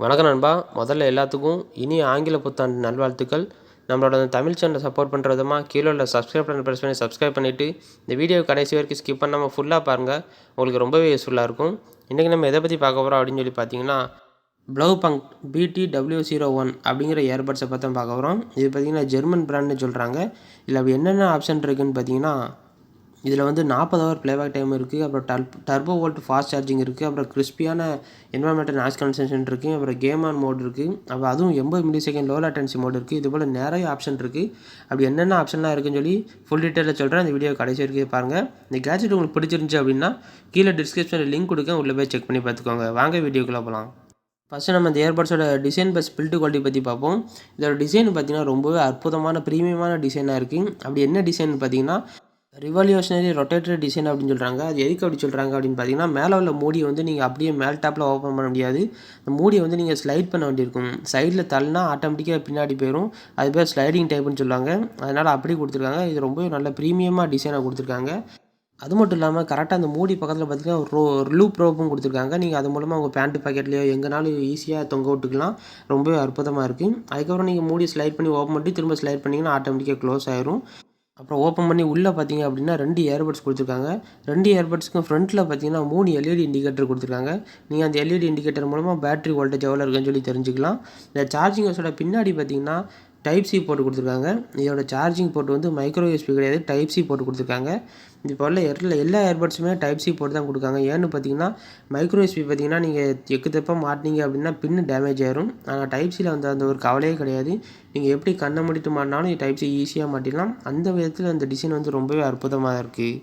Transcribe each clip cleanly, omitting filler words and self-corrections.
வணக்கம் நண்பா. முதல்ல எல்லாத்துக்கும் இனிய ஆங்கில புத்தாண்டு நல்வாழ்த்துக்கள். நம்மளோட தமிழ் சேனலை சப்போர்ட் பண்ணுற விதமாக கீழே உள்ள சப்ஸ்கிரைப் பண்ண ப்ரெஸ் பண்ணி சப்ஸ்கிரைப் பண்ணிவிட்டு இந்த வீடியோ கடைசி வரைக்கும் ஸ்கிப் பண்ணாமல் ஃபுல்லாக பாருங்கள். உங்களுக்கு ரொம்பவே யூஸ்ஃபுல்லாக இருக்கும். இன்றைக்கி நம்ம எதை பற்றி பார்க்க போகிறோம் அப்படின்னு சொல்லி பார்த்தீங்கன்னா, Blaupunkt BTW07 அப்படிங்கிற இயர்பட்ஸை பற்றி பார்க்க போகிறோம். இது பார்த்திங்கன்னா ஜெர்மன் பிராண்ட்னு சொல்கிறாங்க. இதில் அப்படி என்னென்ன ஆப்ஷன் இருக்குதுன்னு பார்த்தீங்கன்னா, இதில் வந்து 40 ஹவர் ப்ளேபேக் டைம் இருக்குது. அப்புறம் டர்போவோல்ட் ஃபாஸ்ட் சார்ஜிங் இருக்குது. அப்புறம் கிறிஸ்பியான என்வரான்மெண்டல் நாய்ஸ் கேன்சலேஷன் இருக்குது. அப்புறம் கேம்ஆன் மோட் இருக்குது. அப்புறம் அதுவும் 80 millisecond low latency mode இருக்குது. இது போல் நிறைய ஆப்ஷன் இருக்குது. அப்படி என்னென்ன ஆப்ஷன்லாம் இருக்குன்னு சொல்லி ஃபுல் டீட்டெயிலில் சொல்கிறேன். இந்த வீடியோ கடைசி வரைக்கும் பாருங்கள். இந்த கேஜெட் உங்களுக்கு பிடிச்சிருந்துச்சு அப்படின்னா கீழே டிஸ்கிரிப்ஷனில் லிங்க் கொடுக்க, உள்ளே போய் செக் பண்ணி பார்த்துக்கோங்க. வாங்க வீடியோக்குள்ளே போகலாம். ஃபஸ்ட்டு நம்ம இந்த இயர்பட்ஸோட டிசைன் ப்ளஸ் பில்ட் குவாலிட்டி பற்றி பார்ப்போம். இதோட டிசைன் பார்த்திங்கன்னா ரொம்பவே அற்புதமான ப்ரீமியமான டிசைனாக இருக்குது. அப்படி என்ன டிசைன் பார்த்தீங்கன்னா, ரிவல்யூஷனரி ரொட்டேட்டரி டிசைன் அப்படின்னு சொல்கிறாங்க. அது எதுக்கு அப்படி சொல்கிறாங்க அப்படின்னு பார்த்தீங்கன்னா, மேலே உள்ள மூடியை வந்து நீங்கள் அப்படியே மேல் டாப்பில் ஓப்பன் பண்ண முடியாது. அந்த மூடியை வந்து நீங்கள் ஸ்லைட் பண்ண வேண்டியிருக்கும். சைடில் தள்ளினா ஆட்டோமேட்டிக்காக பின்னாடி போயிடும். அது பேர் ஸ்லைடிங் டைப்புன்னு சொல்லுவாங்க. அதனால் அப்படி கொடுத்துருக்காங்க. இது ரொம்பவே நல்ல ப்ரீமியமாக டிசைனாக கொடுத்துருக்காங்க. அது மட்டும் இல்லாமல் கரெக்டாக அந்த மூடி பக்கத்தில் பார்த்தீங்கன்னா ஒரு லூப் ரோப்பும் கொடுத்துருக்காங்க. நீங்கள் அது மூலமாக உங்கள் பேண்ட் பாக்கெட்லேயோ எங்கேனாலும் ஈஸியாக தொங்க விட்டுக்கலாம். ரொம்பவே அற்புதமாக இருக்குது. அதுக்கப்புறம் நீங்கள் மூடி ஸ்லைட் பண்ணி ஓப்பன் பண்ணி திரும்ப ஸ்லைட் பண்ணிங்கன்னா ஆட்டோமேட்டிக்காக க்ளோஸ் ஆயிரும். அப்புறம் ஓப்பன் பண்ணி உள்ளே பார்த்தீங்க அப்படின்னா 2 இயர்பட்ஸ் கொடுத்துருக்காங்க. 2 இயர்பட்ஸ்க்கும் ஃப்ரண்ட்டில் பார்த்தீங்கன்னா 3 எல்இடி இண்டிகேட்டர் கொடுத்துருக்காங்க. நீங்கள் அந்த எல்இடி இண்டிகேட்டர் மூலமாக பேட்டரி வோல்டேஜ் எவ்வளோ இருக்குன்னு சொல்லி தெரிஞ்சுக்கலாம். இந்த சார்ஜிங் ஹவுஸோட பின்னாடி பார்த்தீங்கன்னா டைப் சி போட்டு கொடுத்துருக்காங்க. இதோட சார்ஜிங் போர்ட் வந்து மைக்ரோ யூஎஸ்பி கிடையாது, டைப் சி போட்டு கொடுத்துருக்காங்க. இப்போ உள்ள எல்லா இயர்பட்ஸுமே டைப் சி போட்டு தான் கொடுக்காங்க. ஏன்னு பார்த்தீங்கன்னா, மைக்ரோ யூஎஸ்பி பார்த்தீங்கன்னா நீங்கள் எக்கு தப்பாக மாட்டினீங்க அப்படின்னா பின்னு டேமேஜ் ஆயிரும். ஆனால் டைப் சியில் வந்து அந்த ஒரு கவலையே கிடையாது. நீங்கள் எப்படி கண்ணை மூடிட்டு மாட்டினாலும் டைப் சி ஈஸியாக மாட்டிடலாம். அந்த விதத்தில் அந்த டிசைன் வந்து ரொம்பவே அற்புதமாக இருக்குது.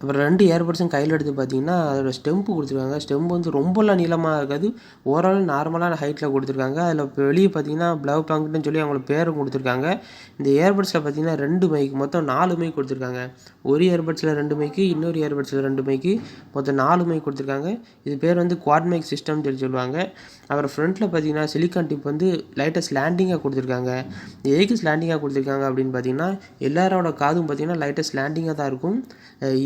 அப்புறம் 2 இயர்பட்ஸும் கையில் எடுத்து பார்த்தீங்கன்னா அதோட ஸ்டெம்பு கொடுத்துருக்காங்க. ஸ்டெம்பு வந்து ரொம்பலாம் நீளமாக இருக்காது, ஓரளவு நார்மலான ஹைட்டில் கொடுத்துருக்காங்க. அதில் இப்போ வெளியே பார்த்தீங்கன்னா Blaupunktனு சொல்லி அவங்களுக்கு பேரும் கொடுத்துருக்காங்க. இந்த இயர்பட்ஸில் பார்த்தீங்கன்னா 2 மைக், மொத்தம் 4 மைக் கொடுத்துருக்காங்க. ஒரு இயர்பட்ஸில் 2 மைக்கு, இன்னொரு இயர்பட்ஸில் 2 மைக்கு, மொத்தம் 4 மைக் கொடுத்துருக்காங்க. இது பேர் வந்து குவாட் மைக் சிஸ்டம்னு சொல்லி சொல்லுவாங்க. அப்புறம் ஃப்ரண்ட்டில் பார்த்தீங்கன்னா சிலிக்கான் டிப் வந்து லைட்டாக ஸ்லாண்டிங்காக கொடுத்துருக்காங்க. எதுக்கு ஸ்லாண்டிங்காக கொடுத்துருக்காங்க அப்படின்னு பார்த்தீங்கன்னா, எல்லாரோட காதும் பார்த்தீங்கன்னா லைட்டாக ஸ்லாண்டிங்காக தான் இருக்கும்.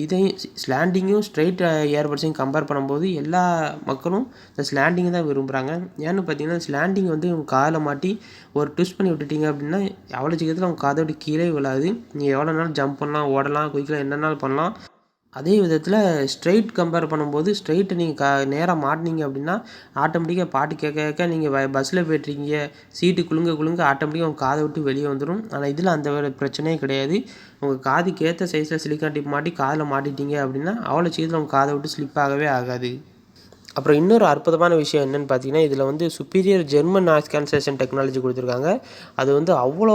இதையும் ஸ்லாண்டிங்கும் ஸ்ட்ரைட் இயர்பட்ஸையும் கம்பேர் பண்ணும்போது எல்லா மக்களும் இந்த ஸ்லாண்டிங்கை தான் விரும்புகிறாங்க. ஏன்னு பார்த்தீங்கன்னா, ஸ்லாண்டிங் வந்து உங்கள் காதில் மாட்டி ஒரு ட்விஸ்ட் பண்ணி விட்டுட்டீங்க அப்படின்னா அவ்வளோ சீக்கிரத்தில் உங்கள் காதை விட்டு கீழே விழாது. நீங்கள் எவ்வளோ நாள் ஜம்ப் பண்ணலாம், ஓடலாம், குயிக்கலாம், என்னென்னாலும் பண்ணலாம். அதே விதத்தில் ஸ்ட்ரைட் கம்பேர் பண்ணும்போது ஸ்ட்ரைட்டை நீங்கள் நேராக மாட்டினீங்க அப்படின்னா ஆட்டோமேட்டிக்காக பாட்டு கேட்க கேட்க நீங்கள் பஸ்ஸில் போய்ட்ருக்கீங்க, சீட்டு குலுங்க ஆட்டோமேட்டிக்காக உங்கள் காதை விட்டு வெளியே வந்துடும். ஆனால் இதில் அந்த ஒரு பிரச்சனையே கிடையாது. உங்கள் காதுக்கு ஏற்ற சைஸில் சிலிக்கான் டிப் மாட்டி காதில் மாட்டிட்டீங்க அப்படின்னா அவ்வளோ சீக்கிரம் உங்கள் காதை விட்டு ஸ்லிப் ஆகவே ஆகாது. அப்புறம் இன்னொரு அற்புதமான விஷயம் என்னென்னு பார்த்தீங்கன்னா, இதில் வந்து superior German noise cancellation technology கொடுத்துருக்காங்க. அது வந்து அவ்வளோ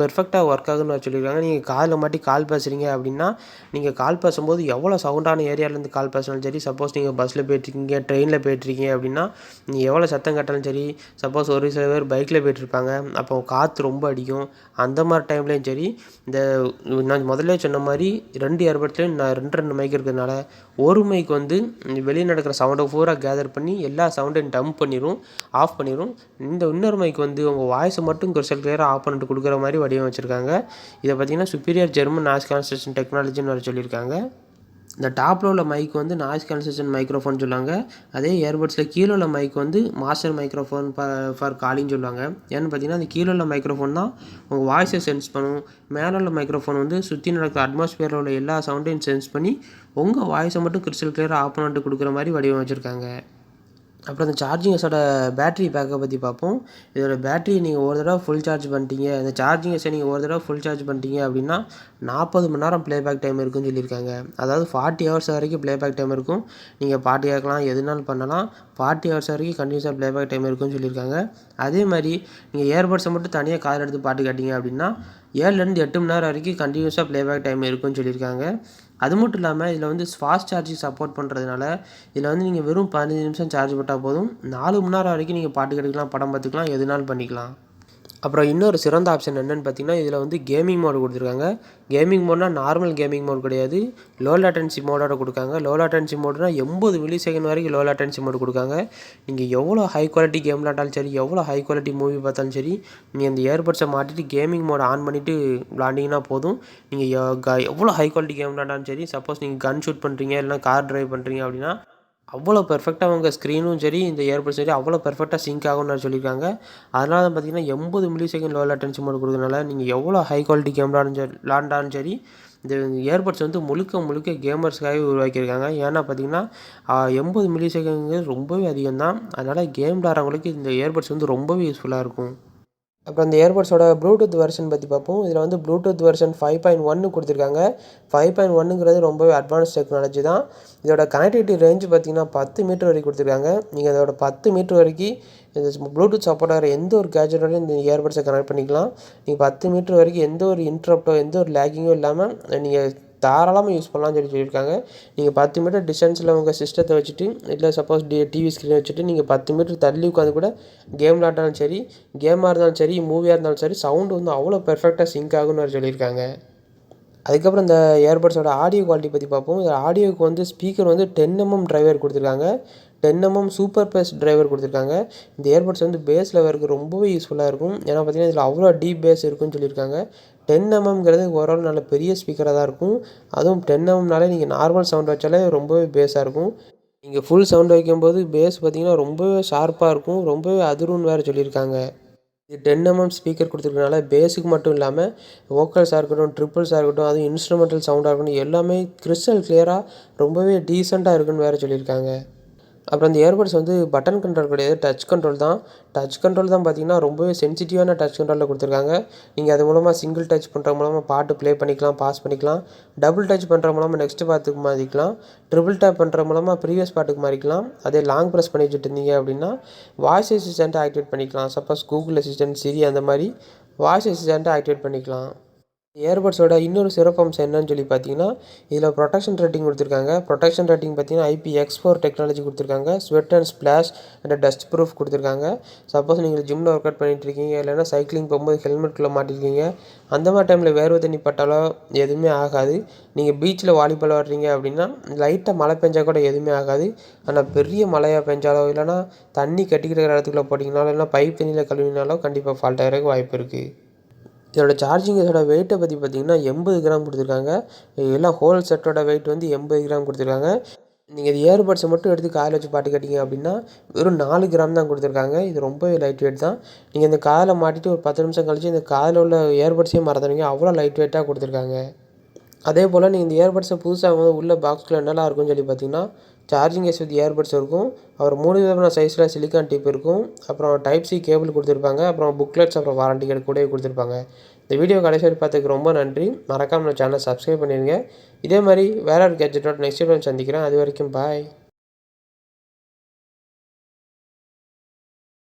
பெர்ஃபெக்டாக ஒர்க் ஆகுன்னு சொல்லியிருக்காங்க. நீங்கள் காதில் மாட்டி கால் பேசுகிறீங்க அப்படின்னா, நீங்கள் கால் பேசும்போது எவ்வளோ சவுண்டான ஏரியாவிலேருந்து கால் பேசினாலும் சரி, சப்போஸ் நீங்கள் பஸ்ஸில் போய்ட்ருக்கீங்க, ட்ரெயினில் போய்ட்ருக்கீங்க அப்படின்னா நீங்கள் எவ்வளோ சத்தம் கேட்டாலும் சரி, சப்போஸ் ஒரு சில பேர் பைக்கில் போய்ட்ருப்பாங்க, அப்போ காற்று ரொம்ப அடிக்கும். அந்த மாதிரி டைம்லேயும் சரி, இந்த நான் முதல்ல சொன்ன மாதிரி 2 இயர்பட்ஸ்லேயும் 2 மைக் இருக்கிறதுனால ஒரு மைக் வந்து வெளியே நடக்கிற சவுண்டை பூரா கேதர் பண்ணி எல்லா சவுண்டையும் டம்ப் பண்ணிடும், ஆஃப் பண்ணிடும். இன்னொரு மைக் வந்து உங்கள் வாய்ஸை மட்டும் கிறிஸ்டல் கிளியராக ஆஃப் பண்ணிட்டு கொடுக்குற மாதிரி வடிவமைச்சிருக்காங்க. இதை பார்த்தீங்கன்னா சுப்பீரியர் ஜெர்மன் நாய்ஸ் கேன்சலேஷன் டெக்னாலஜின்னு வர சொல்லியிருக்காங்க. இந்த டாப்பில் உள்ள மைக் வந்து நாய்ஸ் கேன்சலேஷன் மைக்ரோஃபோன் சொல்லுவாங்க. அதே இயர்பட்ஸில் கீழே உள்ள மைக் வந்து மாஸ்டர் மைக்ரோஃபோன் ஃபார் காலிங் சொல்லுவாங்க. ஏன்னு பார்த்தீங்கன்னா, அந்த கீழே உள்ள மைக்ரோஃபோன் தான் உங்கள் வாய்ஸை சென்ஸ் பண்ணும். மேலே உள்ள மைக்ரோஃபோன் வந்து சுற்றி நடக்கிற அட்மாஸ்பியரில் உள்ள எல்லா சவுண்டையும் சென்ஸ் பண்ணி உங்கள் வாய்ஸை மட்டும் கிறிஸ்டல் கிளியராக ஆஃப் பண்ணிட்டு கொடுக்குற மாதிரி வடிவமைச்சிருக்காங்க. அப்புறம் இந்த சார்ஜிங் ஹவுஸோட பேட்டரி பேக்கை பற்றி பார்ப்போம். இதோட பேட்டரி நீங்கள் ஒரு தடவை ஃபுல் சார்ஜ் பண்ணிட்டீங்க, இந்த சார்ஜிங் ஹவுஸை நீங்கள் ஒரு தடவை ஃபுல் சார்ஜ் பண்ணிட்டீங்க அப்படின்னா 40 மணி நேரம் ப்ளேபேக் டைம் இருக்குன்னு சொல்லியிருக்காங்க. அதாவது 40 ஹவர்ஸ் வரைக்கும் ப்ளேபேக் டைம் இருக்கும். நீங்கள் பாட்டு கேட்கலாம், எதுனாலும் பண்ணலாம். 40 ஹவர்ஸ் வரைக்கும் கண்டினியூஸாக ப்ளேபேக் டைம் இருக்குன்னு சொல்லியிருக்காங்க. அதே மாதிரி நீங்கள் இயர்பட்ஸை மட்டும் தனியாக காதில் எடுத்து பாட்டு கேட்டிங்க அப்படின்னா 7லேருந்து 8 மணி நேரம் வரைக்கும் கண்டினியூஸாக ப்ளேபேக் டைம் இருக்குன்னு சொல்லியிருக்காங்க. அது மட்டும் இல்லாமல் இதில் வந்து ஃபாஸ்ட் சார்ஜிங் சப்போர்ட் பண்ணுறதுனால இதில் வந்து நீங்கள் வெறும் 15 நிமிஷம் சார்ஜ் போட்டால் போதும், 4 மணி நேரம் வரைக்கும் நீங்கள் பாட்டு கேட்டுக்கலாம், படம் பார்த்துக்கலாம், எதுனாலும் பண்ணிக்கலாம். அப்புறம் இன்னொரு சிறந்த ஆப்ஷன் என்னென்னு பார்த்தீங்கன்னா, இதில் வந்து கேமிங் மோடு கொடுத்துருக்காங்க. கேமிங் மோட்னா நார்மல் கேமிங் மோட் கிடையாது, லோ லேட்டன்சி மோடோட கொடுக்காங்க. லோ லேட்டன்சி மோடுனா 80 மில்லி செகண்ட் வரைக்கும் லோ லேட்டன்சி மோடு கொடுக்காங்க. நீங்கள் எவ்வளோ ஹை குவாலிட்டி கேம் விளாண்டாலும் சரி, எவ்வளோ ஹை குவாலிட்டி மூவி பார்த்தாலும் சரி, நீங்கள் இந்த இயர்பட்ஸை மாட்டிட்டு கேமிங் மோட் ஆன் பண்ணிவிட்டு விளாண்டிங்கன்னா போதும். நீங்கள் எவ்வளோ ஹை குவாலிட்டி கேம் விளாண்டாலும் சரி, சப்போஸ் நீங்கள் கன் ஷூட் பண்ணுறீங்க, இல்லைனா கார் ட்ரைவ் பண்ணுறீங்க அப்படின்னா அவ்வளோ பெர்ஃபெக்ட்டா அவங்க ஸ்க்ரீனும் சரி, இந்த இயர்பட்ஸ் சரி அவ்வளோ பெர்ஃபெக்ட்டா சிங்க் ஆகும்னு சொல்லியிருக்காங்க. அதனால தான் பார்த்தீங்கன்னா 80 millisecond low latency mode கொடுக்கறதுனால நீங்கள் எவ்வளோ ஹை குவாலிட்டி கேம் விளாண்டாலும் சரி, இந்த இயர்பட்ஸ் வந்து முழுக்க முழுக்க கேமர்ஸ்க்காகவே உருவாக்கியிருக்காங்க. ஏன்னா பார்த்தீங்கன்னா 80 மில்லி செகண்ட்ங்கிறது ரொம்பவே அதிகம் தான். அதனால் கேம் விளாட்றவங்களுக்கு இந்த இயர்பட்ஸ் வந்து ரொம்பவே யூஸ்ஃபுல்லாக இருக்கும். அப்புறம் இந்த இயர்பட்ஸோட ப்ளூடூத் வெர்ஷன் பற்றி பார்ப்போம். இதில் வந்து ப்ளூடூத் வெர்ஷன் 5.1 கொடுத்துருக்காங்க. 5.1ங்கிறது ரொம்பவே அட்வான்ஸ் டெக்னாலஜி தான். இதோட கனெக்டிவிட்டி ரேஞ்ச் பார்த்தீங்கன்னா 10 மீட்டர் வரைக்கும் கொடுத்துருக்காங்க. நீங்கள் அதோட 10 மீட்டர் வரைக்கும் இந்த ப்ளூடூத் சப்போர்ட் ஆகிற எந்த ஒரு கேஜெட்டோடையும் இந்த இயர்பட்ஸை கனெக்ட் பண்ணிக்கலாம். நீங்கள் 10 மீட்டர் வரைக்கும் எந்த ஒரு இன்ட்ரப்ட்டோ எந்த ஒரு லேக்கிங்கோ இல்லாமல் நீங்கள் தாராளமாக யூஸ் பண்ணலாம்னு சொல்லியிருக்காங்க. நீங்கள் 10 மீட்டர் டிஸ்டன்ஸில் உங்கள் சிஸ்டத்தை வச்சுட்டு, இல்லை சப்போஸ் டிவி ஸ்க்ரீனை வச்சுட்டு நீங்கள் 10 மீட்டர் தள்ளி உட்காந்து கூட கேம் விளாண்டாலும் சரி, கேமாக இருந்தாலும் சரி, மூவியாக இருந்தாலும் சரி, சவுண்டு வந்து அவ்வளோ பெர்ஃபெக்டாக சிங்க் ஆகும்னு சொல்லியிருக்காங்க. அதுக்கப்புறம் இந்த இயர்பட்ஸோட ஆடியோ குவாலிட்டி பற்றி பார்ப்போம். இந்த ஆடியோவுக்கு வந்து ஸ்பீக்கர் வந்து 10mm டிரைவர் கொடுத்துருக்காங்க. 10mm சூப்பர் பேஸ் டிரைவர் கொடுத்துருக்காங்க. இந்த இயர்பட்ஸ் வந்து பேஸ் லெவலுக்கு ரொம்பவே யூஸ்ஃபுல்லாக இருக்கும். ஏன்னா பார்த்தீங்கன்னா இதில் அவ்வளோ டீப் பேஸ் இருக்குன்னு சொல்லியிருக்காங்க. 10mmங்கிறது ஓரளவு நல்ல பெரிய ஸ்பீக்கராக தான் இருக்கும். அதுவும் 10mmனாலே நீங்கள் நார்மல் சவுண்ட் வச்சாலே ரொம்பவே பேஸாக இருக்கும். நீங்கள் ஃபுல் சவுண்ட் வைக்கும்போது பேஸ் பார்த்தீங்கன்னா ரொம்பவே ஷார்ப்பாக இருக்கும். ரொம்பவே அதிரும்னு வேறு சொல்லியிருக்காங்க. இது 10mm ஸ்பீக்கர் கொடுத்துருக்கனால பேஸுக்கு மட்டும் இல்லாமல் வோக்கல்ஸாக இருக்கட்டும், ட்ரிப்பிள்ஸாக இருக்கட்டும், அதுவும் இன்ஸ்ட்ருமெண்டல் சவுண்டாக இருக்கட்டும், எல்லாமே கிறிஸ்டல் கிளியராக ரொம்பவே டீசெண்டாக இருக்குன்னு வேறு சொல்லியிருக்காங்க. அப்புறம் இந்த இயர்பட்ஸ் வந்து பட்டன் கண்ட்ரோல் கிடையாது, டச் கண்ட்ரோல் தான். டச் கண்ட்ரோல் தான் பார்த்தீங்கன்னா ரொம்பவே சென்சிட்டிவான டச் கண்ட்ரோலில் கொடுத்துருக்காங்க. நீங்கள் அது மூலமாக சிங்கிள் டச் பண்ணுற மூலமாக பாட்டு ப்ளே பண்ணிக்கலாம், பாஸ் பண்ணிக்கலாம். டபுள் டச் பண்ணுற மூலமாக நெக்ஸ்ட் பாட்டுக்கு மாறிக்கலாம். ட்ரிபிள் டேப் பண்ணுற மூலமாக ப்ரீவியஸ் பாட்டுக்கு மாறிக்கலாம். அதே லாங் ப்ரெஸ் பண்ணி வச்சுட்டு இருந்தீங்க அப்படின்னா வாய்ஸ் அசிஸ்டண்ட்டை ஆக்டிவேட் பண்ணிக்கலாம். சப்போஸ் கூகுள் அசிஸ்டன்ட், சிரி அந்த மாதிரி வாய்ஸ் அசிஸ்டண்ட்டை ஆக்டிவேட் பண்ணிக்கலாம். இயர்பட்ஸோட இன்னொரு சிறப்பம்சம் என்னன்னு சொல்லி பார்த்தீங்கன்னா, இதில் ப்ரொடெக்ஷன் ரேட்டிங் கொடுத்துருக்காங்க. ப்ரொடெக்ஷன் ரேட்டிங் பார்த்தீங்கன்னா IPX4 டெக்னாலஜி கொடுத்துருக்காங்க. Sweat and splash and dust proof கொடுத்துருக்காங்க. சப்போஸ் நீங்கள் ஜிம்மில் ஒர்க் அவுட் பண்ணிட்டு இருக்கீங்க, இல்லைன்னா சைக்கிளிங் போகும்போது ஹெல்மெட்குள்ளே மாட்டிருக்கீங்க, அந்த மாதிரி டைமில் வேர்வை தண்ணி பட்டாலோ எதுவுமே ஆகாது. நீங்கள் பீச்சில் வாலிபால் விளாட்றீங்க அப்படின்னா லைட்டாக மழை பெஞ்சால் கூட எதுவுமே ஆகாது. ஆனால் பெரிய மழையாக பெஞ்சாலோ, இல்லைனா தண்ணி கட்டிக்கிற இடத்துக்குள்ளே போட்டிங்கனாலோ, இல்லைனா பைப் தண்ணியில் கழுவினாலோ கண்டிப்பாக ஃபால்ட் ஆகிறதுக்கு வாய்ப்பு இருக்குது. இதோட சார்ஜிங் இதோட வெயிட்டை பற்றி பார்த்தீங்கன்னா 80 கிராம் கொடுத்துருக்காங்க. எல்லாம் ஹோல் செட்டோட வெயிட் வந்து 80 கிராம் கொடுத்துருக்காங்க. நீங்கள் இது இயர்பட்ஸை மட்டும் எடுத்து காதில் வச்சு பாட்டு கேட்டிங்க அப்படின்னா வெறும் 4 கிராம் தான் கொடுத்துருக்காங்க. இது ரொம்பவே லைட் வெயிட் தான். நீங்கள் இந்த காதில் மாட்டிட்டு ஒரு 10 நிமிஷம் கழிச்சு இந்த காதில் உள்ள இயர்பட்ஸையும் மறந்துடுவீங்க. அவ்வளோ லைட் வெயிட்டாக கொடுத்துருக்காங்க. அதே போல் நீங்கள் இந்த இயர்பட்ஸை புதுசாக வந்து உள்ள பாக்ஸில் என்னெல்லாம் இருக்குன்னு சொல்லி பார்த்தீங்கன்னா, சார்ஜிங் கேஸ் வித் இயர்பட்ஸ் இருக்கும். அப்புறம் 3 விதமான சைஸில் சிலிக்கான் டிப் இருக்கும். அப்புறம் டைப் சி கேபிள் கொடுத்துருப்பாங்க. அப்புறம் புக்லெட்ஸ், அப்புறம் வாரண்டி கார்டு கூடவே கொடுத்துருப்பாங்க. இந்த வீடியோ கடைசி வரை பார்த்ததுக்கு ரொம்ப நன்றி. மறக்காமல் நம்ம சேனலை சப்ஸ்கிரைப் பண்ணிடுங்க. இதே மாதிரி வேற ஒரு கேட்ஜெட்டோட நெக்ஸ்ட் வீடியோ சந்திக்கிறேன். அது வரைக்கும் பாய்.